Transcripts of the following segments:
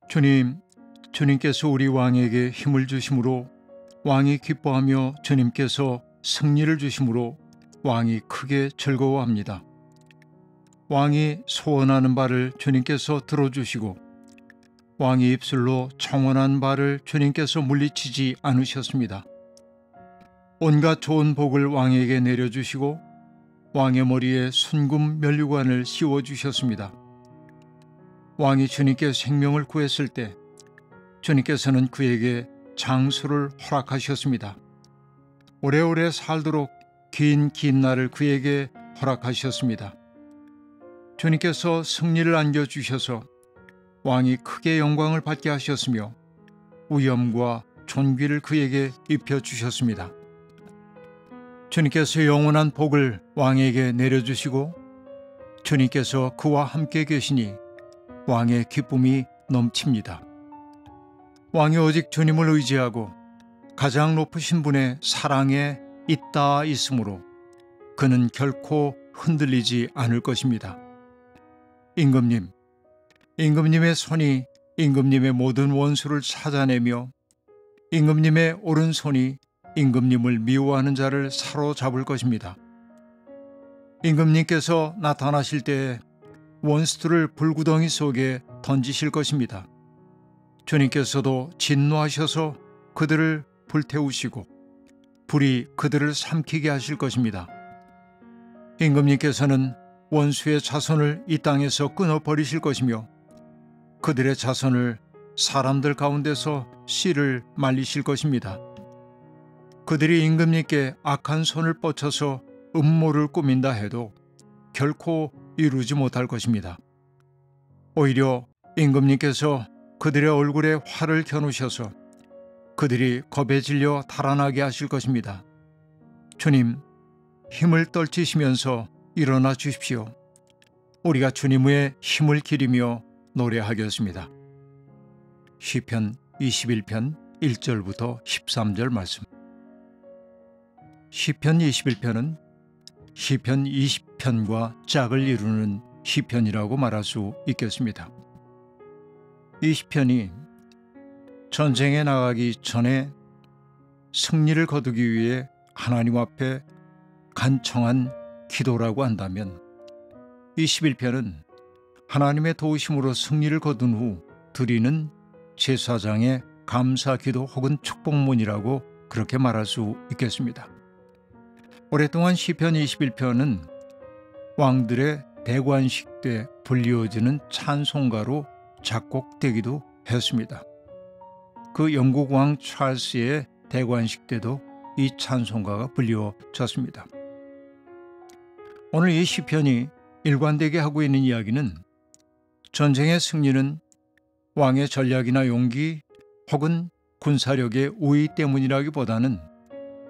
주님, 주님께서 우리 왕에게 힘을 주심으로 왕이 기뻐하며 주님께서 승리를 주심으로 왕이 크게 즐거워합니다. 왕이 소원하는 바를 주님께서 들어주시고 왕의 입술로 청원한 바를 주님께서 물리치지 않으셨습니다. 온갖 좋은 복을 왕에게 내려주시고 왕의 머리에 순금 면류관을 씌워주셨습니다. 왕이 주님께 생명을 구했을 때 주님께서는 그에게 장수를 허락하셨습니다. 오래오래 살도록 긴 날을 그에게 허락하셨습니다. 주님께서 승리를 안겨주셔서 왕이 크게 영광을 받게 하셨으며 위엄과 존귀를 그에게 입혀주셨습니다. 주님께서 영원한 복을 왕에게 내려주시고 주님께서 그와 함께 계시니 왕의 기쁨이 넘칩니다. 왕이 오직 주님을 의지하고 가장 높으신 분의 사랑에 있다 있으므로 그는 결코 흔들리지 않을 것입니다. 임금님의 손이 임금님의 모든 원수를 찾아내며 임금님의 오른손이 임금님을 미워하는 자를 사로잡을 것입니다. 임금님께서 나타나실 때에 원수들을 불구덩이 속에 던지실 것입니다. 주님께서도 진노하셔서 그들을 불태우시고 불이 그들을 삼키게 하실 것입니다. 임금님께서는 원수의 자손을 이 땅에서 끊어버리실 것이며 그들의 자손을 사람들 가운데서 씨를 말리실 것입니다. 그들이 임금님께 악한 손을 뻗쳐서 음모를 꾸민다 해도 결코 이루지 못할 것입니다. 오히려 임금님께서 그들의 얼굴에 활을 겨누셔서 그들이 겁에 질려 달아나게 하실 것입니다. 주님, 힘을 떨치시면서 일어나 주십시오. 우리가 주님의 힘을 기리며 노래하겠습니다. 시편 21편 1절부터 13절 말씀. 시편 21편은 시편 20편과 짝을 이루는 시편이라고 말할 수 있겠습니다. 이 시편이 전쟁에 나가기 전에 승리를 거두기 위해 하나님 앞에 간청한 기도라고 한다면 이 11편은 하나님의 도우심으로 승리를 거둔 후 드리는 제사장의 감사 기도 혹은 축복문이라고 그렇게 말할 수 있겠습니다. 오랫동안 시편 21편은 왕들의 대관식 때 불리워지는 찬송가로 작곡되기도 했습니다. 그 영국 왕 찰스의 대관식 때도 이 찬송가가 불리워졌습니다. 오늘 이 시편이 일관되게 하고 있는 이야기는 전쟁의 승리는 왕의 전략이나 용기 혹은 군사력의 우위 때문이라기보다는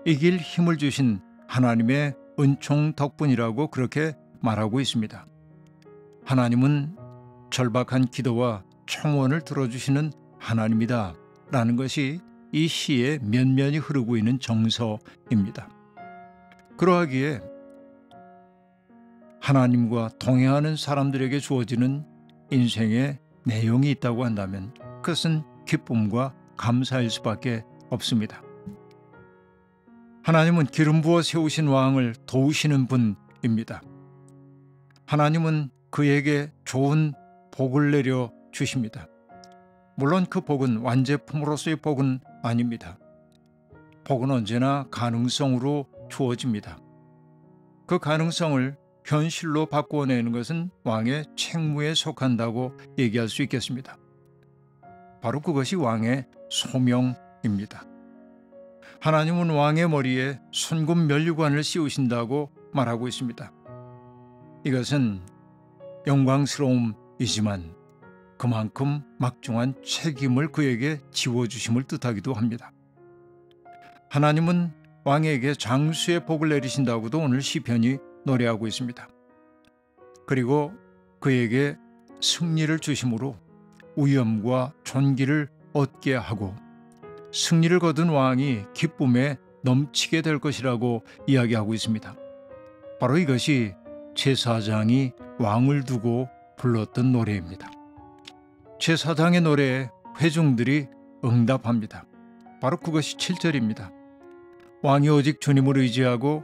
이길 힘을 주신 하나님의 은총 덕분이라고 그렇게 말하고 있습니다. 하나님은 절박한 기도와 청원을 들어주시는 하나님이다 라는 것이 이 시에 면면이 흐르고 있는 정서입니다. 그러하기에 하나님과 동행하는 사람들에게 주어지는 인생의 내용이 있다고 한다면 그것은 기쁨과 감사일 수밖에 없습니다. 하나님은 기름 부어 세우신 왕을 도우시는 분입니다. 하나님은 그에게 좋은 복을 내려 주십니다. 물론 그 복은 완제품으로서의 복은 아닙니다. 복은 언제나 가능성으로 주어집니다. 그 가능성을 현실로 바꾸어내는 것은 왕의 책무에 속한다고 얘기할 수 있겠습니다. 바로 그것이 왕의 소명입니다. 하나님은 왕의 머리에 순금 면류관을 씌우신다고 말하고 있습니다. 이것은 영광스러움이지만 그만큼 막중한 책임을 그에게 지워주심을 뜻하기도 합니다. 하나님은 왕에게 장수의 복을 내리신다고도 오늘 시편이 노래하고 있습니다. 그리고 그에게 승리를 주심으로 위엄과 존귀를 얻게 하고 승리를 거둔 왕이 기쁨에 넘치게 될 것이라고 이야기하고 있습니다. 바로 이것이 제사장이 왕을 두고 불렀던 노래입니다. 제사장의 노래에 회중들이 응답합니다. 바로 그것이 7절입니다. 왕이 오직 주님을 의지하고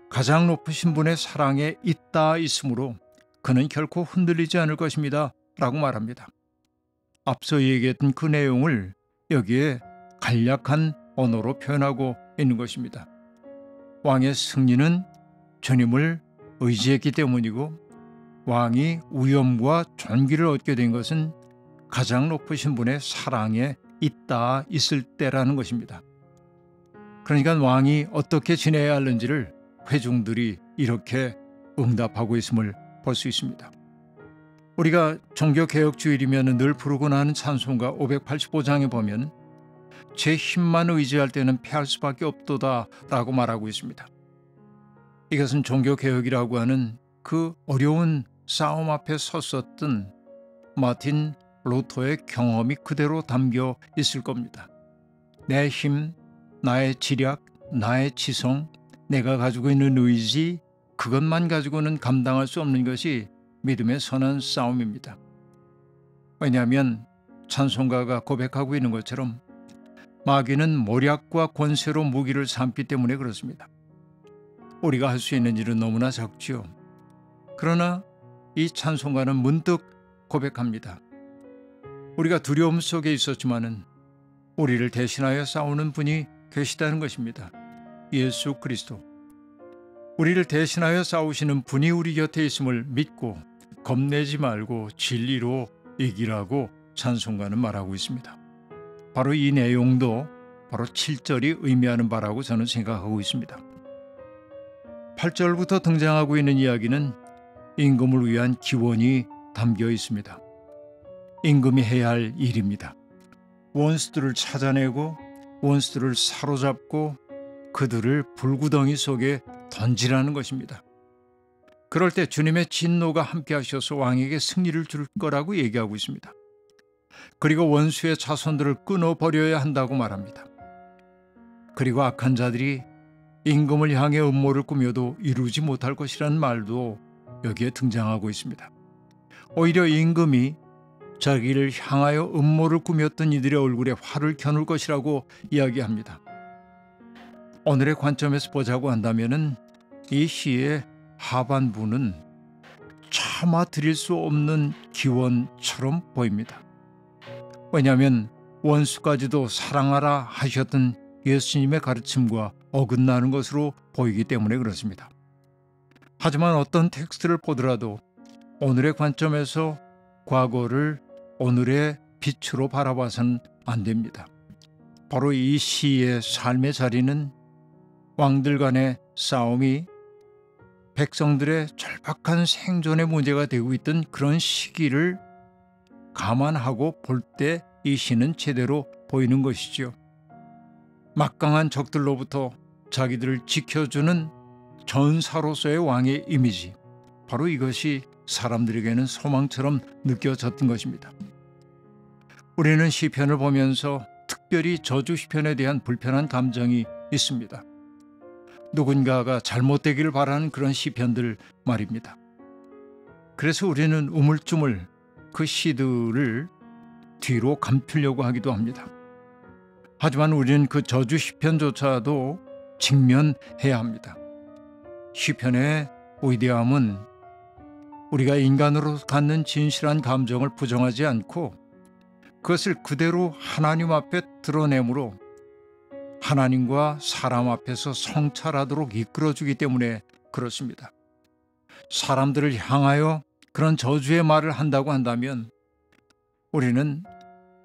가장 높으신 분의 사랑에 있다 있으므로 그는 결코 흔들리지 않을 것입니다 라고 말합니다. 앞서 얘기했던 그 내용을 여기에 간략한 언어로 표현하고 있는 것입니다. 왕의 승리는 주님을 의지했기 때문이고 왕이 위엄과 존귀를 얻게 된 것은 가장 높으신 분의 사랑에 있다 있을 때라는 것입니다. 그러니까 왕이 어떻게 지내야 하는지를 회중들이 이렇게 응답하고 있음을 볼 수 있습니다. 우리가 종교개혁주일이면 늘 부르곤 하는 찬송가 585장에 보면 제 힘만 의지할 때는 패할 수밖에 없도다 라고 말하고 있습니다. 이것은 종교개혁이라고 하는 그 어려운 싸움 앞에 섰었던 마틴 루터의 경험이 그대로 담겨 있을 겁니다. 내 힘, 나의 지략, 나의 지성, 내가 가지고 있는 의지, 그것만 가지고는 감당할 수 없는 것이 믿음의 선한 싸움입니다. 왜냐하면 찬송가가 고백하고 있는 것처럼 마귀는 모략과 권세로 무기를 삼기 때문에 그렇습니다. 우리가 할 수 있는 일은 너무나 적지요. 그러나 이 찬송가는 문득 고백합니다. 우리가 두려움 속에 있었지만은 우리를 대신하여 싸우는 분이 계시다는 것입니다. 예수 그리스도. 우리를 대신하여 싸우시는 분이 우리 곁에 있음을 믿고 겁내지 말고 진리로 이기라고 찬송가는 말하고 있습니다. 바로 이 내용도 바로 7절이 의미하는 바라고 저는 생각하고 있습니다. 8절부터 등장하고 있는 이야기는 임금을 위한 기원이 담겨 있습니다. 임금이 해야 할 일입니다. 원수들을 찾아내고 원수들을 사로잡고 그들을 불구덩이 속에 던지라는 것입니다. 그럴 때 주님의 진노가 함께 하셔서 왕에게 승리를 줄 거라고 얘기하고 있습니다. 그리고 원수의 자손들을 끊어버려야 한다고 말합니다. 그리고 악한 자들이 임금을 향해 음모를 꾸며도 이루지 못할 것이라는 말도 여기에 등장하고 있습니다. 오히려 임금이 자기를 향하여 음모를 꾸몄던 이들의 얼굴에 활을 켜놓을 것이라고 이야기합니다. 오늘의 관점에서 보자고 한다면 이 시의 하반부는 차마 드릴 수 없는 기원처럼 보입니다. 왜냐하면 원수까지도 사랑하라 하셨던 예수님의 가르침과 어긋나는 것으로 보이기 때문에 그렇습니다. 하지만 어떤 텍스트를 보더라도 오늘의 관점에서 과거를 오늘의 빛으로 바라봐서는 안 됩니다. 바로 이 시의 삶의 자리는 왕들 간의 싸움이 백성들의 절박한 생존의 문제가 되고 있던 그런 시기를 감안하고 볼 때 이 시는 제대로 보이는 것이죠. 막강한 적들로부터 자기들을 지켜주는 전사로서의 왕의 이미지, 바로 이것이 사람들에게는 소망처럼 느껴졌던 것입니다. 우리는 시편을 보면서 특별히 저주 시편에 대한 불편한 감정이 있습니다. 누군가가 잘못되기를 바라는 그런 시편들 말입니다. 그래서 우리는 우물쭈물 그 시들을 뒤로 감추려고 하기도 합니다. 하지만 우리는 그 저주 시편조차도 직면해야 합니다. 시편의 위대함은 우리가 인간으로 갖는 진실한 감정을 부정하지 않고 그것을 그대로 하나님 앞에 드러내므로 하나님과 사람 앞에서 성찰하도록 이끌어주기 때문에 그렇습니다. 사람들을 향하여 그런 저주의 말을 한다고 한다면 우리는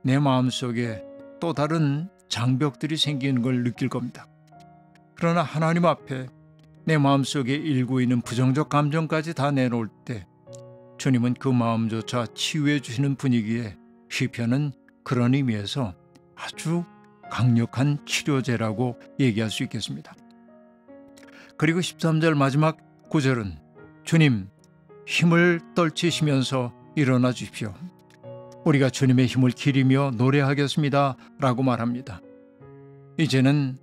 내 마음속에 또 다른 장벽들이 생기는 걸 느낄 겁니다. 그러나 하나님 앞에 내 마음속에 일고 있는 부정적 감정까지 다 내놓을 때 주님은 그 마음조차 치유해 주시는 분위기에 시편은 그런 의미에서 아주 강력한 치료제라고 얘기할 수 있겠습니다. 그리고 13절 마지막 구절은 주님 힘을 떨치시면서 일어나 주십시오. 우리가 주님의 힘을 기리며 노래하겠습니다 라고 말합니다. 이제는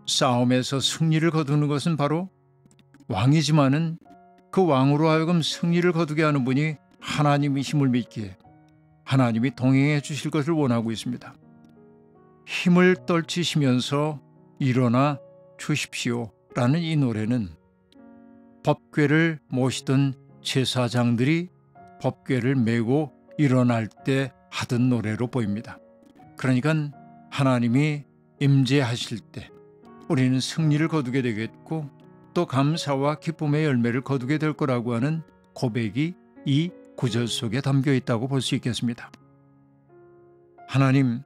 싸움에서 승리를 거두는 것은 바로 왕이지만은 그 왕으로 하여금 승리를 거두게 하는 분이 하나님의 힘을 믿기에 하나님이 동행해 주실 것을 원하고 있습니다. 힘을 떨치시면서 일어나 주십시오 라는 이 노래는 법궤를 모시던 제사장들이 법궤를 메고 일어날 때 하던 노래로 보입니다. 그러니까 하나님이 임재하실 때 우리는 승리를 거두게 되겠고 또 감사와 기쁨의 열매를 거두게 될 거라고 하는 고백이 이 구절 속에 담겨 있다고 볼 수 있겠습니다. 하나님,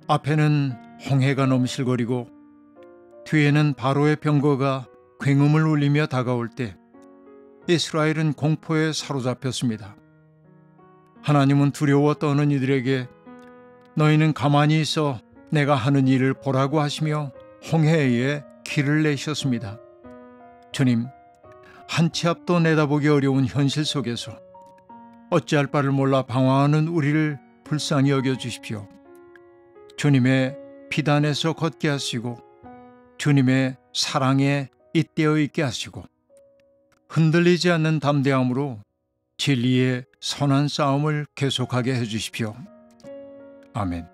앞에는 홍해가 넘실거리고 뒤에는 바로의 병거가 굉음을 울리며 다가올 때 이스라엘은 공포에 사로잡혔습니다. 하나님은 두려워 떠는 이들에게 너희는 가만히 있어 내가 하는 일을 보라고 하시며 홍해에 길을 내셨습니다. 주님, 한 치 앞도 내다보기 어려운 현실 속에서 어찌할 바를 몰라 방황하는 우리를 불쌍히 여겨주십시오. 주님의 비단에서 걷게 하시고 주님의 사랑에 잇대어 있게 하시고 흔들리지 않는 담대함으로 진리의 선한 싸움을 계속하게 해주십시오. 아멘.